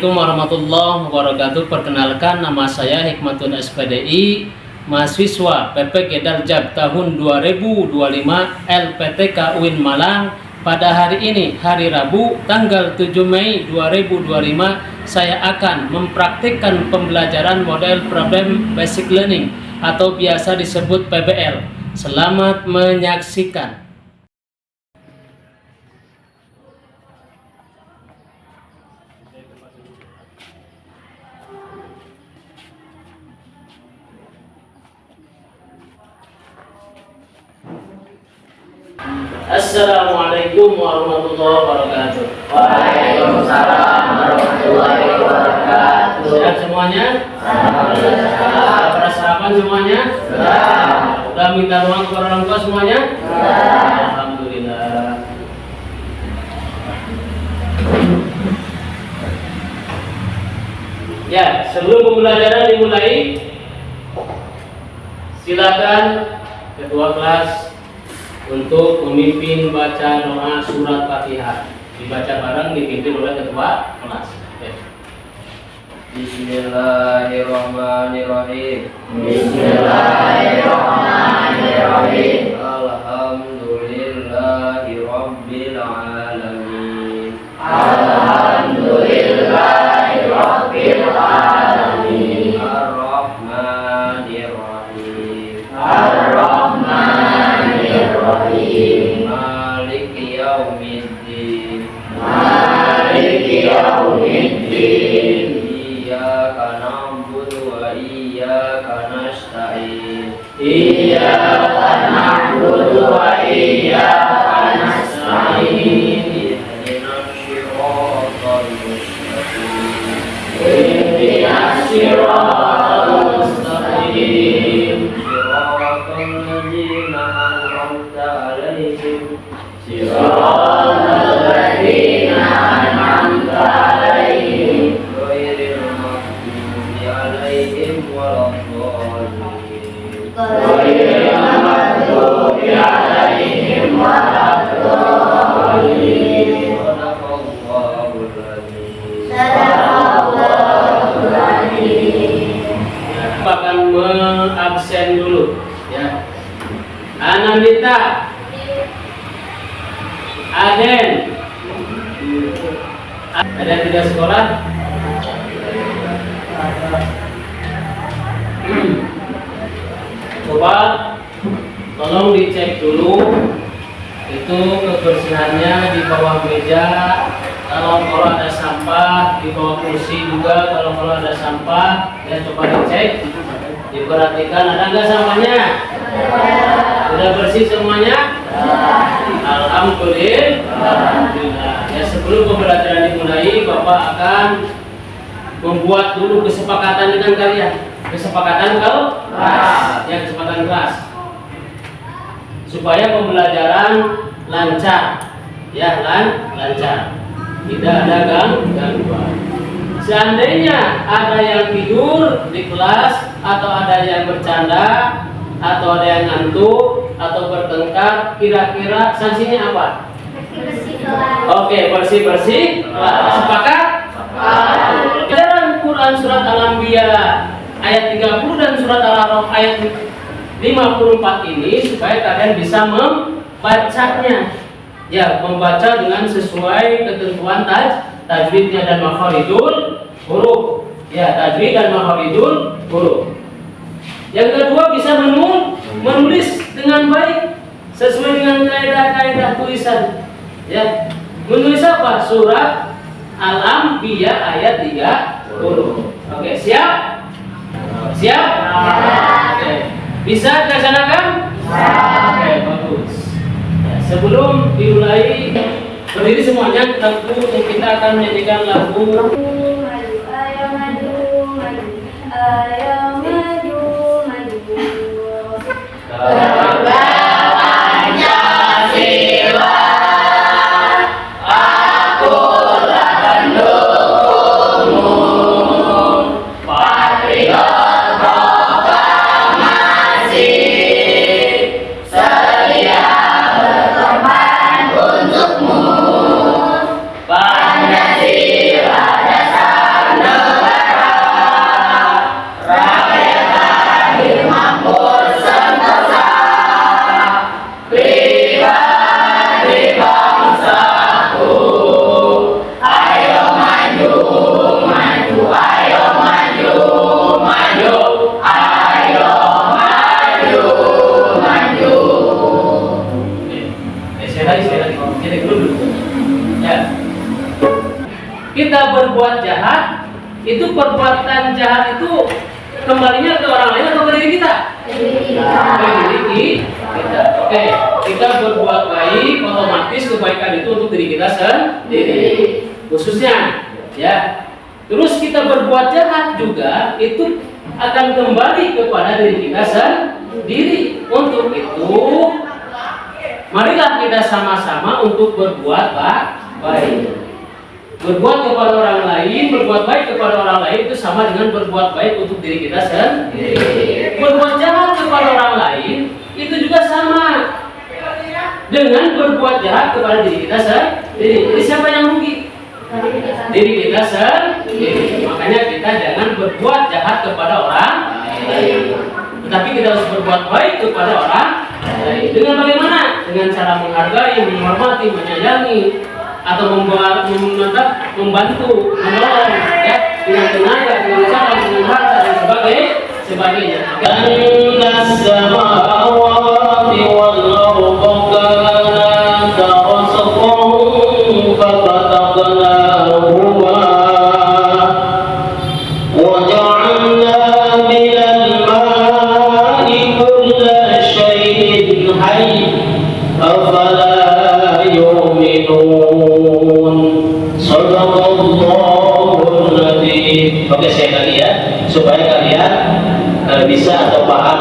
Assalamualaikum warahmatullahi wabarakatuh. Perkenalkan, nama saya Hikmatun SPDI, mahasiswa PPG Darjab tahun 2025 LPTK UIN Malang. Pada hari ini, hari Rabu, tanggal 7 Mei 2025, saya akan mempraktikkan pembelajaran model Problem Basic Learning atau biasa disebut PBL. Selamat menyaksikan. Assalamualaikum warahmatullahi wabarakatuh. Waalaikumsalam warahmatullahi wabarakatuh. Sehat semuanya? Sudah pada sarapan semuanya? Sudah minta ruang kepada orang tua semuanya? Alhamdulillah. Ya, sebelum pembelajaran dimulai, silakan ketua kelas untuk memimpin baca doa surat Fatihah. Dibaca bareng, dipimpin oleh ketua kelas. Bismillahirrahmanirrahim. Bismillahirrahmanirrahim. Alhamdulillahi rabbil alamin. Alhamdulillahi rabbil alamin. Ar-Rahmanirrahim. Ar-Rahmanirrahim. Maliki yaumiddin. Maliki yaumiddin. Iyyaka na'budu wa iyyaka nasta'in. Iyyaka na'budu wa iyyaka nasta'in. Ihdinas siratal mustaqim. Ihdinas siratal mustaqim. Siratal ladzina an'amta 'alaihim. Siratal ladzina an'amta 'alaihim. Ghairil maghdubi 'alaihim waladdallin. Ghairil maghdubi 'alaihim waladdallin. Shadaqallahul adzim. Sadaqallahul adzim. Akan mengabsen dulu ya. Anandita, Aden, ada yang tidak sekolah? Coba tolong dicek dulu itu kebersihannya di bawah meja. Kalau ada sampah di bawah kursi juga, kalau ada sampah ya coba dicek, diperhatikan ada nggak sampahnya. Sudah bersih semuanya? Alhamdulillah. Ya, sebelum pembelajaran dimulai, Bapak akan membuat dulu kesepakatan dengan kalian. Kesepakatan kelas. Ya, kesepakatan kelas. Supaya pembelajaran lancar. Ya, lancar. Tidak ada gangguan. Seandainya ada yang tidur di kelas, atau ada yang bercanda, atau ada yang ngantuk, atau bertengkar, kira-kira sanksinya apa? Oke, bersih-bersih. Sepakat? Pelajaran Quran surat Al-Anbiya ayat 30 dan surat Al-A'raf ayat 54 ini supaya kalian bisa membacanya. Ya, membaca dengan sesuai ketentuan tajwidnya dan makharijul huruf. Ya, tajwid dan makharijul huruf. Yang kedua, bisa menulis dengan baik sesuai dengan kaidah-kaidah tulisan. Ya, menulis apa? Surat Al-Anbiya ayat 30. Oke, siap? Siap? Oke. Bisa dilaksanakan? Oke, bagus. Ya, sebelum dimulai, berdiri semuanya, kita akan menyanyikan lagu. Pancasila dasar kita berbuat jahat, itu perbuatan jahat itu kembalinya ke orang lain atau ke diri kita? Ke diri kita. Oke, kita berbuat baik, otomatis kebaikan itu untuk diri kita sendiri, khususnya, ya. Terus kita berbuat jahat juga itu akan kembali kepada diri kita sendiri. Untuk itu, marilah kita sama-sama untuk berbuat baik. Berbuat kepada orang lain, berbuat baik kepada orang lain itu sama dengan berbuat baik untuk diri kita sendiri. Berbuat jahat kepada orang lain itu juga sama dengan berbuat jahat kepada diri kita sendiri. Jadi siapa yang rugi? Diri kita sendiri. Makanya kita jangan berbuat jahat kepada orang lain, tetapi kita harus berbuat baik kepada orang lain. Dengan bagaimana? Dengan cara menghargai, menghormati, menyayangi, atau membantu, menolong, ya, dengan tenaga, dengan cara, dengan harta dan sebagainya. Oke, saya kali ya, supaya kalian bisa atau paham.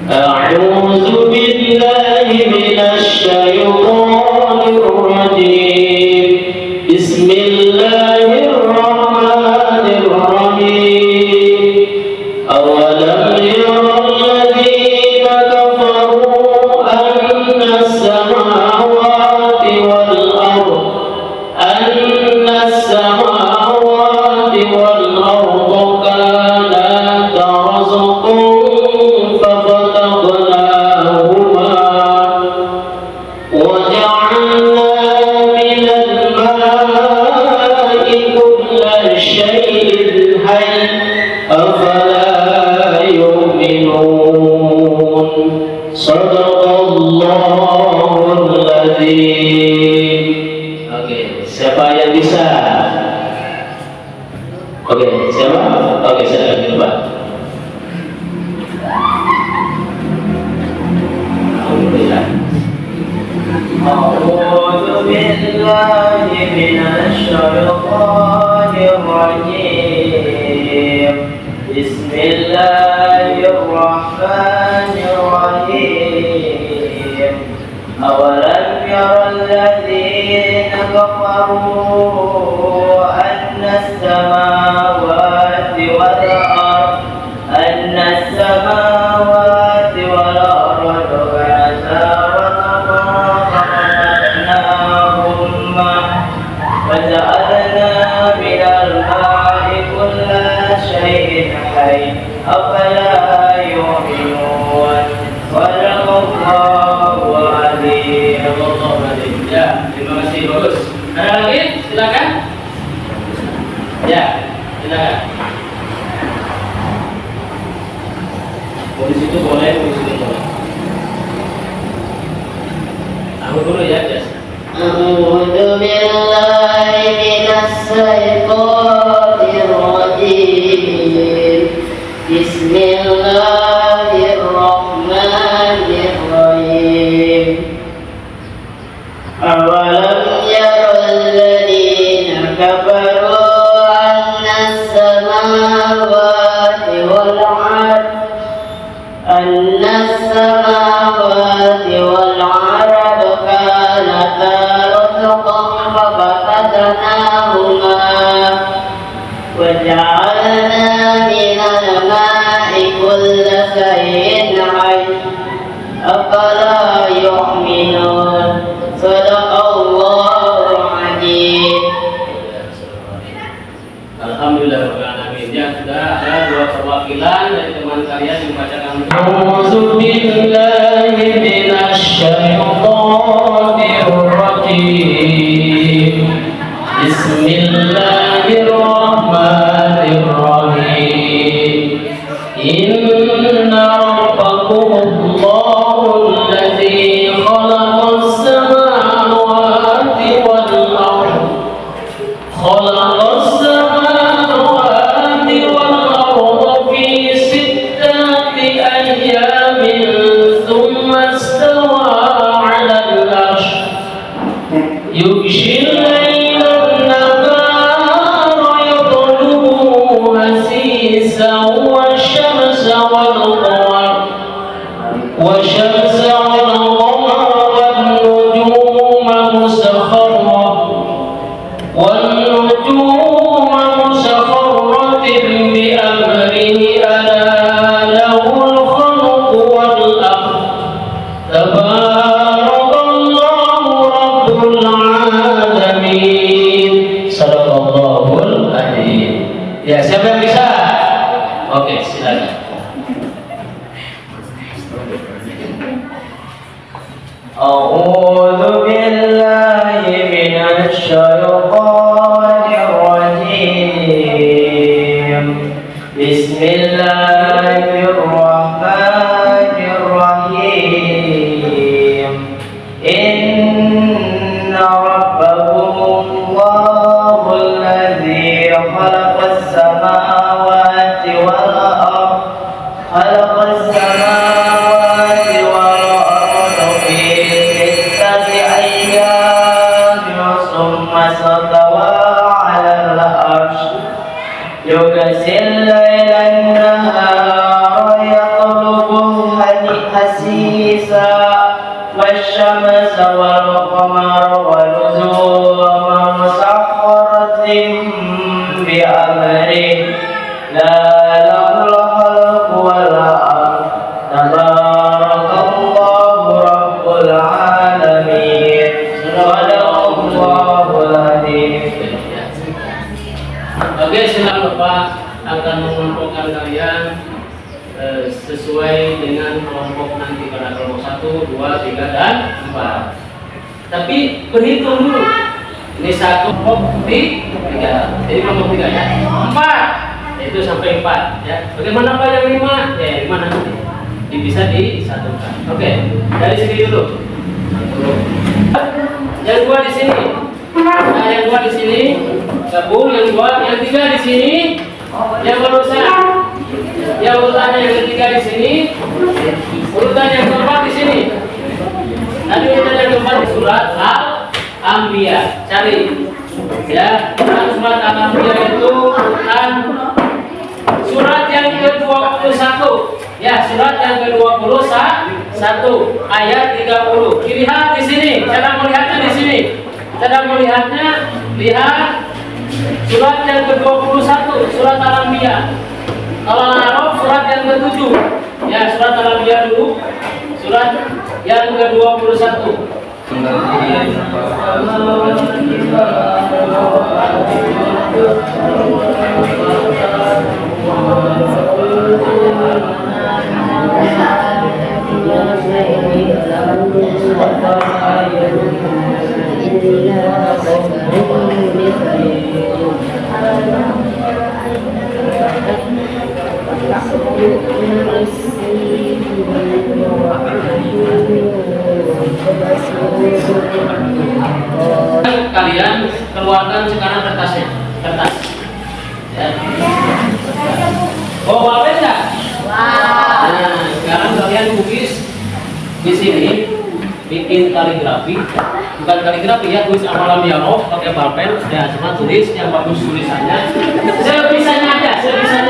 A'udzu billahi minasy syaithanir rajim. Bismillahirrahmanirrahim. Awalam yaral ladzina kafaru anna as-samawati wal ardh والأرض كانتا رزقا ففتقناهما وجعلنا من الماء كل شيء حي أفلا يؤمنون صدق الله العظيم. Oke, siapa yang bisa? Oke, siapa? Oke, saya akan coba. Alhamdulillah. A'udzu billahi minasy syaithanir rajim. Bismillahirrahmanirrahim. Awalam yaral ladzina kafaru السماوات والأرض كانتا رتقا ففتقناهما وجعلنا من الماء كل شيء حي أفلا يؤمنون صدق الله العظيم. Ya, terima kasih bagus. Ada lagi? Silakan. Ya, silakan. Di situ boleh, di situ boleh. Aku dulu ya, Jas. A'udzu billahi minasy syaithanir rajim. Bismillahirrahmanirrahim. Awalam yarul ladzina kafaru أن السماوات والأرض كانتا رتقا ففتقناهما وجعلنا من الماء كل شيء حي أفلا يؤمنون صدق الله العظيم. Alhamdulillah. Ya, sudah ada dua perwakilan dari teman kalian yang membacakan. A'udzu billahi minasy syaithanir rajim. Bismillahirrahmanirrahim. Inna rabbakumullahu alladzi khalaqa والشمس والقمر والنجوم مسخرات بأمره ألا له الخلق والأمر تبارك الله رب العالمين. Sadaqallahul adzim. Ya, siapa yang bisa? Oke, silakan. أعوذ بالله من الشيطان الرجيم. بسم الله الرحمن الرحيم. إن ربكم الله الذي خلق السماوات والأرض في 6 أيام ثم استوى على العرش يغشي الليل النهار يطلبه حثيثا والشمس والقمر والنجوم مسخرات بأمره لا له الخلق والأمر تبارك الله رب العالمين. Sadaqallahul adzim. Oke, silakan Bapak akan mengelompokkan kalian sesuai dengan kelompok nanti pada kelompok 1, 2, 3, dan 4. Tapi berhitung dulu. Ini 1 kelompok 3. Jadi kelompok 3 ya. 4. Itu sampai 4 ya. Bagaimana Pak yang 5? Ya, 5 nanti. Bisa disatukan. Oke, dari sini dulu. Yang 2 di sini. Nah, yang 2 di sini gabung, yang 2, yang 3 di sini. Yang barusan. Yang urutannya yang ketiga di sini. Urutan yang keempat di sini. Tadi urutan yang keempat di surat Al-Anbiya. Cari. Ya, surat Al-Anbiya itu urutan surat yang ke-21. Ya, surat yang ke-21 ayat 30. Dilihat di sini, cara melihatnya di sini. Cara melihatnya, lihat surat yang ke-21, surat Al-Anbiya. Kalau Al-A'raf surat yang ke-7. Ya, surat Al-Anbiya dulu. Surat yang ke-21. Kalian keluarkan sekarang kertasnya, kertas. Ya. Oh, apa enggak? Nah, sekarang kalian lukis di sini, bikin kaligrafi, bukan kaligrafi ya, tulis amalam ya roh, pakai pulpen, ya cuma tulis yang bagus tulisannya. Sebisanya aja, tulisan.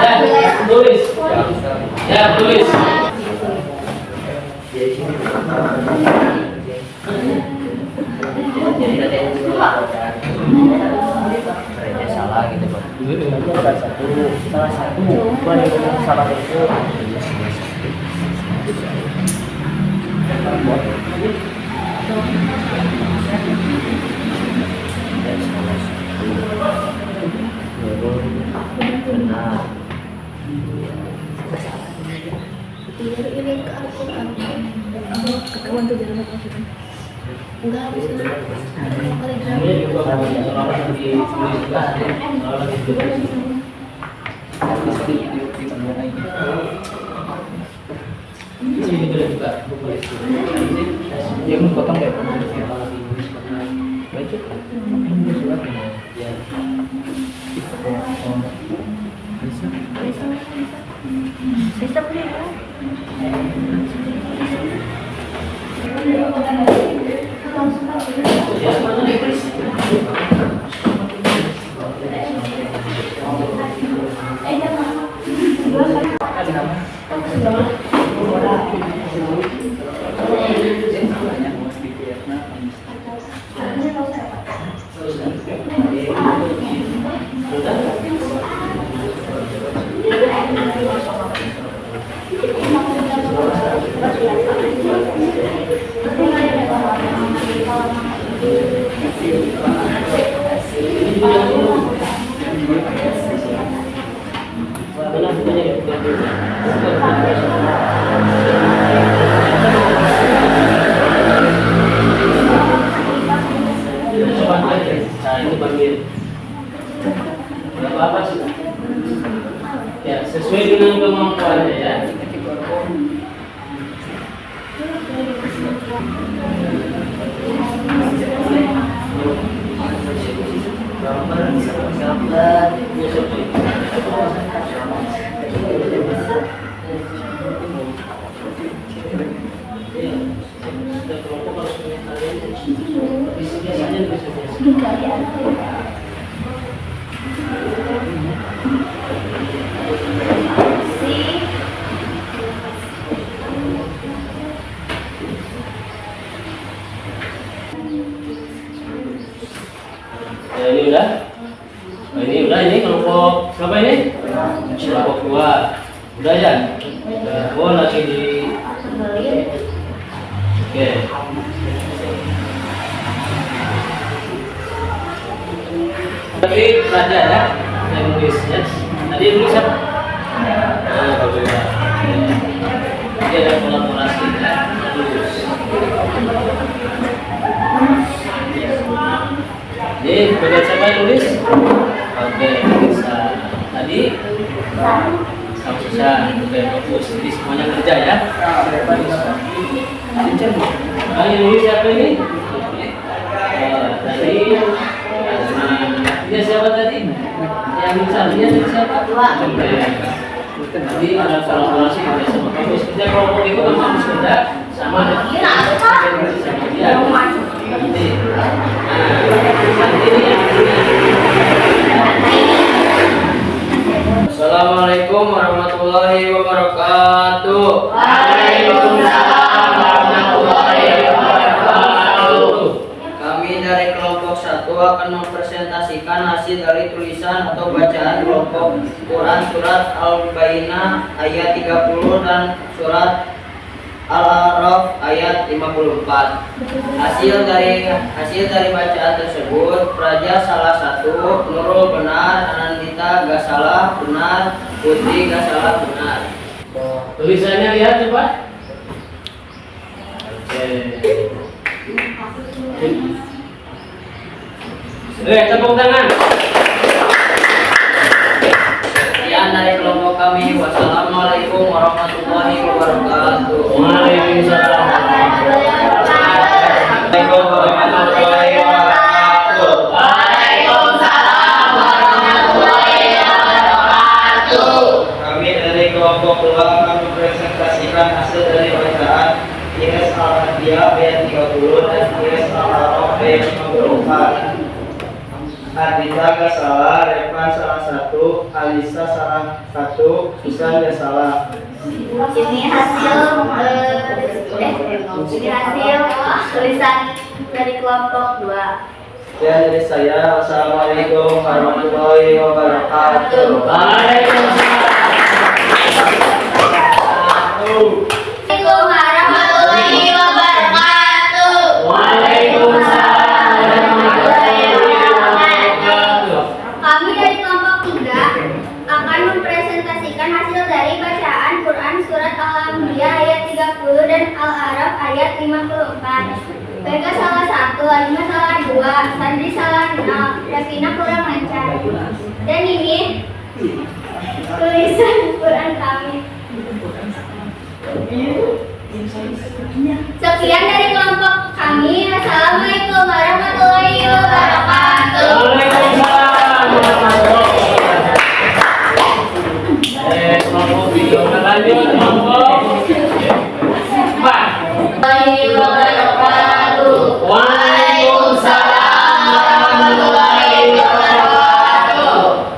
Ya, tulis. Ya, tulis. Salah gitu Pak. Salah satu salah itu. Benar. Ini ke Al-Quran. Kawan tuh jangan maksudnya. Enggak bisa. Ini juga. Dia potong deh. Baik. Ya. Bisa beli. Ya, ini udah. Oh, ini udah, ini kelompok berapa ini? Kelompok 2. Udah ya? Udah. Oh, lagi di oke. Tadi belajar ya, yang nulisnya. Tadi nulis apa? Nah, berbeda. Jadi ada kolaborasi ya. Jadi beda siapa yang nulis? Oke, bisa. Tadi sama bisa. Oke, bagus. Jadi semuanya kerja ya. Nah, yang nulis siapa ini? Tadi dia siapa tadi? Yang misalnya siapa? Oke. Jadi ada kolaborasi kerja sama kampus. Kerja kelompok itu kan kampus kerja sama sama dia. Nanti. Assalamualaikum warahmatullahi wabarakatuh. Waalaikumsalam warahmatullahi wabarakatuh. Kami dari kelompok 1 akan mempresentasikan hasil dari tulisan atau bacaan kelompok Quran surat Al-Bayyinah ayat 30 dan surat Al-A'raf ayat 54. Hasil dari bacaan tersebut, Praja salah 1, Nurul benar, Anandita gak salah benar, Putri gak salah benar. Tulisannya lihat coba. Oke. Tepuk tangan. Sekian dari kelompok kami. Wassalamualaikum warahmatullahi wabarakatuh. Waalaikumsalam warahmatullahi wabarakatuh. Waalaikumsalam warahmatullahi wabarakatuh. Kami dari kelompok 2 akan mempresentasikan hasil dari bacaan IS Al-Hadiyah ayat 30 dan IS Al-A'raf ayat 54. Ardita gak salah, Revan salah 1, Alisa salah 1, Susan gak salah. Ini hasil tulisan dari kelompok 2. Dan dari saya, wassalamualaikum warahmatullahi wabarakatuh. Waalaikumsalam. Warahmatullahi wabarakatuh. Waalaikumsalam warahmatullahi wabarakatuh. Kami dari kelompok 3 akan mempresentasikan hasil dari bacaan Quran surat Al-Anbiya ayat 30 dan Al-A'raf ayat 54. Vega salah 1, Alima salah 2, Sandri salah 0, Davina kurang lancar. Dan ini tulisan Quran kami. Sekian dari kelompok kami. Assalamualaikum warahmatullahi wabarakatuh. Waalaikumsalam warahmatullahi wabarakatuh. Kelompok video lanjut kelompok 4. Waalaikumsalam warahmatullahi wabarakatuh.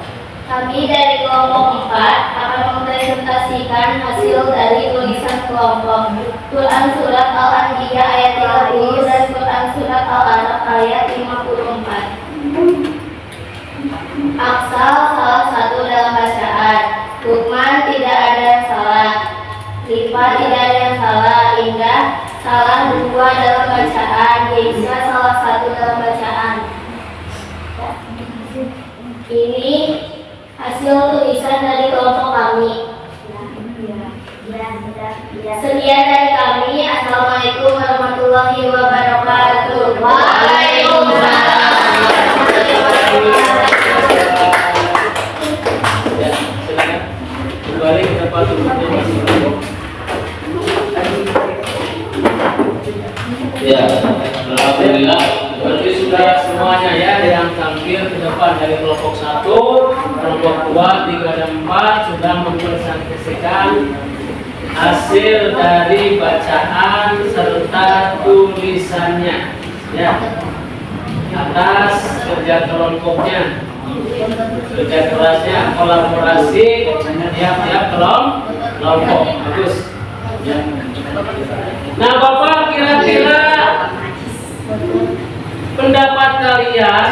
Kami dari kelompok 4 akan mempresentasikan hasil dari tulisan kelompok Quran surat Al-Anbiya ayat 30 dan Quran surat Al-A'raf ayat 54. Aksal salah 1 dalam bacaan, Lukman tidak ada yang salah, Lipa tidak ada yang salah, Indah salah 2 dalam bacaan, Yeisa salah 1 dalam bacaan. Ini hasil tulisan dari kelompok kami. Sekian dari kami. Assalamualaikum warahmatullahi wabarakatuh. Waalaikumsalam warahmatullahi wabarakatuh. Ya, silakan. Kembali ke tempat duduknya masing-masing. Ya, alhamdulillah. Berarti sudah semuanya ya yang tampil ke depan dari kelompok 1, kelompok 2, 3 dan 4 sudah mempresentasikan hasil dari bacaan serta tulisannya. Ya, atas kerja kelompoknya, kerja kerasnya, kolaborasi tiap-tiap kelompok. Bagus. Ya. Nah, Bapak kira-kira pendapat kalian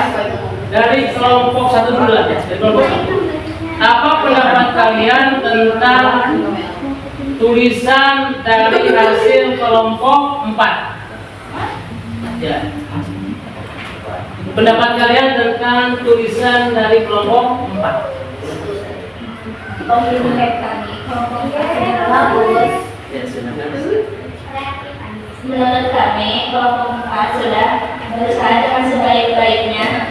dari kelompok 1 dulu ya, dari kelompok 1. Apa pendapat kalian tentang tulisan dari hasil kelompok 4? Ya. Pendapat kalian tentang tulisan dari kelompok 4? Bagus. Ya, silakan. Menurut kami, kelompok 4 sudah berusaha dengan sebaik-baiknya.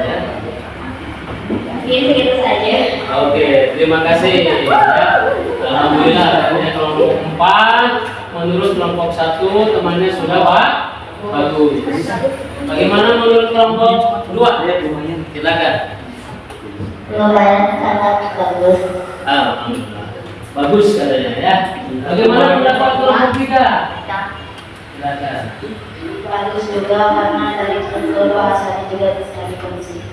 Ya. Mungkin segitu saja. Oke, terima kasih. Ya. Alhamdulillah, akhirnya kelompok 4 menurut kelompok 1 temannya sudah bagus. Bagaimana menurut kelompok 2? Silakan. Lumayan sangat bagus. Alhamdulillah. Bagus katanya ya. Bagaimana pendapat kelompok 3? Silakan. Bagus juga karena dari struktur bahasanya juga bisa dikonsisten.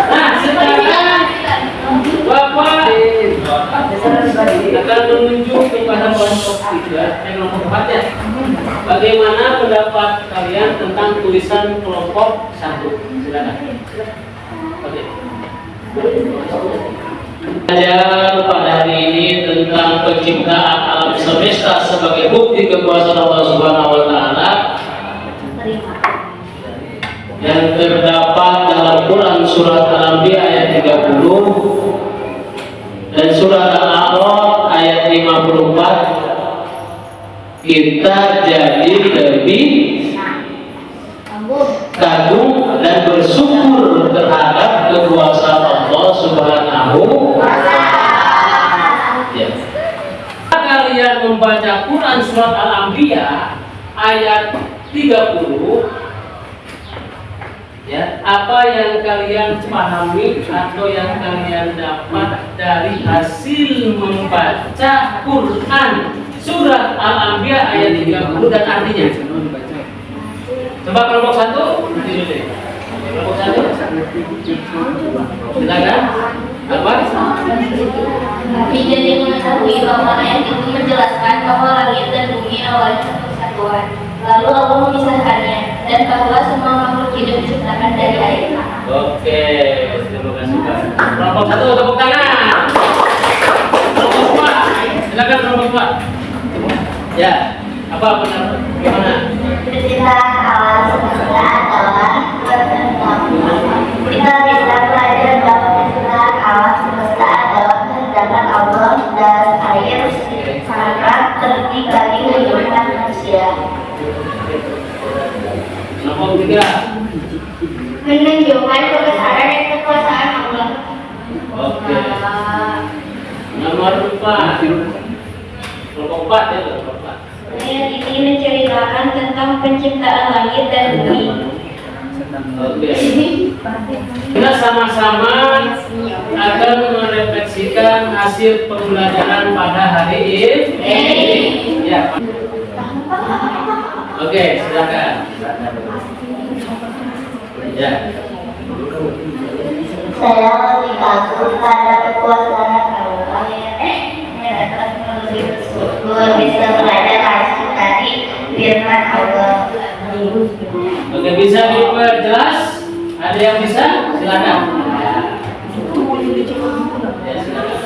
Nah, sekarang Bapak akan menunjuk kepada kelompok 3, kelompok 4 ya. Bagaimana pendapat kalian tentang tulisan kelompok 1? Silakan. Oke. Belajar pada hari ini tentang penciptaan alam semesta sebagai bukti kekuasaan Allah Subhanahu wa taala yang terdapat dalam Quran surat Al-Anbiya ayat 30 dan surat Al-A'raf ayat 54. Kita jadi lebih kagum dan bersyukur terhadap kekuasaan Allah Subhanahu wa taala. Ya. Kalian membaca Quran surat Al-Anbiya ayat 30, ya, apa yang kalian pahami atau yang kalian dapat dari hasil membaca Quran surat Al-Anbiya ayat 30 dan artinya? Coba kelompok 1, nanti dulu. Kelompok 1, silakan. Apa? Kami jadi mengetahui bahwa ayat itu menjelaskan bahwa langit dan bumi awalnya satu kesatuan. Lalu Allah memisahkannya dan bahwa semua makhluk hidup diciptakan dari air. Oke, terima kasih Pak. Kelompok 1 tepuk tangan. Kelompok 2, silakan kelompok 2. Ya, apa benar? Gimana? Penciptaan awal semesta adalah kita bisa belajar bahwa penciptaan awal semesta adalah kehendak Allah dan air sangat tertiga di kehidupan manusia. Kelompok 3. Menunjukkan kebesaran dan kekuasaan Allah. Oke. Nomor 4. Kelompok 4 ya, kelompok 4. Ayat ini menceritakan tentang penciptaan langit dan bumi. Oke. Kita sama-sama akan merefleksikan hasil pembelajaran pada hari ini. Ya. Oke, silakan. Ya. Saya lebih kagum pada kekuasaan Allah. Gue bisa belajar hasil dari firman Allah. Oke, bisa diperjelas? Ada yang bisa? Silakan. Ya, silakan.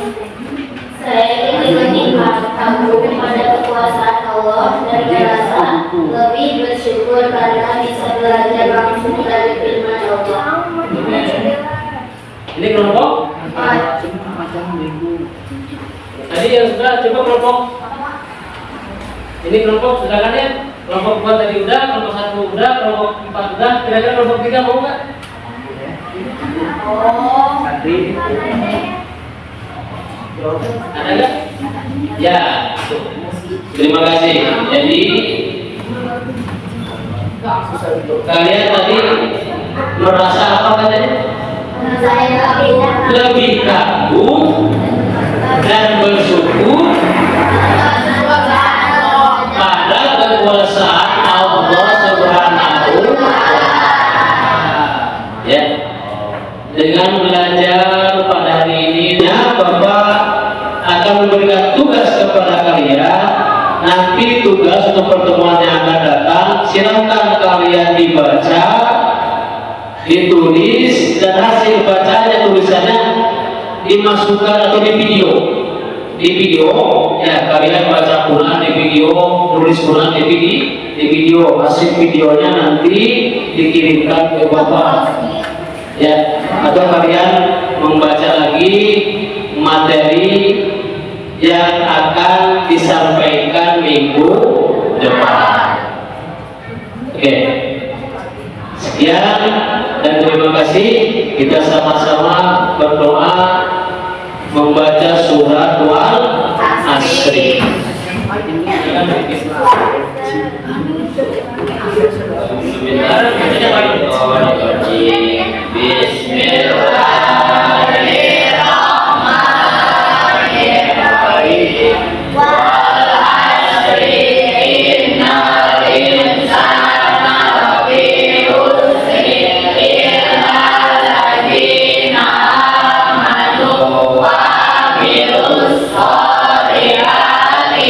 Saya lebih kagum pada kekuasaan Allah dan merasa lebih bersyukur karena bisa belajar langsung dari firman Allah. Oke. Ini kelompok? Tadi yang sudah, coba kelompok. Ini kelompok sudah kan ya? Kelompok 4 tadi udah, kelompok 1 udah, kelompok 4 udah. Kira-kira kelompok 3 mau nggak? Oh. Ada nggak? Ya. Terima kasih. Jadi kalian tadi merasa apa katanya? Lebih kagum dan bersyukur pada kekuasaan Allah Subhanahu wa Ta'ala. Ya. Dengan belajar pada hari ini, Bapak akan memberikan tugas kepada kalian. Nanti tugas untuk pertemuan yang akan datang, silakan kalian dibaca, ditulis, dan hasil bacanya tulisannya dimasukkan atau di video. Di video, ya kalian baca Quran di video, tulis Quran di video. Hasil videonya nanti dikirimkan ke Bapak. Ya, atau kalian membaca lagi materi yang akan disampaikan minggu depan. Oke. Sekian dan terima kasih. Kita sama-sama berdoa membaca surat Wal-Asri. Bismillahirrahmanirrahim. Wal asri innal insana lafi khusr illa alladziina aamanu wa 'amilus shalihati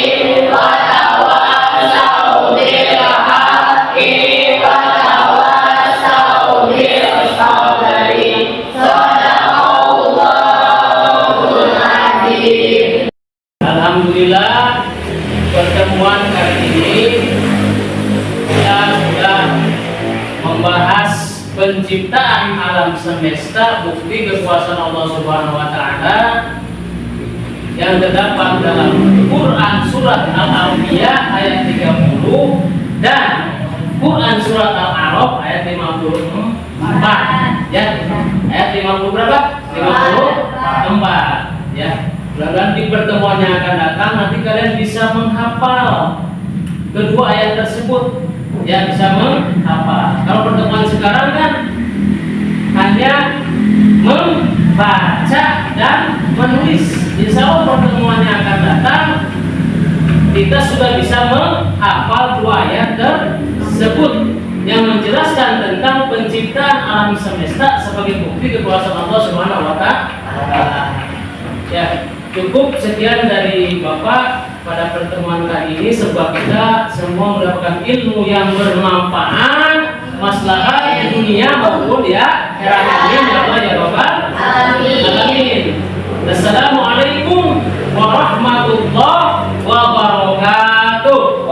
wa tawassaw bil haqqi wa tawassaw bis sabri. Alhamdulillah, pertemuan kali ini kita sudah membahas penciptaan alam semesta, bukti kekuasaan Allah Subhanahu wa Ta'ala yang terdapat dalam Quran surat Al-Anbiya ayat 30 dan Quran surat Al-A'raf ayat 54. Ya, ayat 50 berapa? 54. Ya. Dan di pertemuan yang akan datang nanti kalian bisa menghafal kedua ayat tersebut, ya, bisa menghafal. Kalau pertemuan sekarang kan hanya membaca dan menulis. Insya Allah pertemuan yang akan datang kita sudah bisa menghafal dua ayat tersebut yang menjelaskan tentang penciptaan alam semesta sebagai bukti kekuasaan Allah Subhanahu wa Ta'ala. Ya. Cukup sekian dari Bapak pada pertemuan kali ini, sebab kita semua mendapatkan ilmu yang bermanfaat, maslahat di dunia maupun ya akhirat. Amin ya Allah ya Bapak. Amin. Assalamualaikum warahmatullahi wabarakatuh.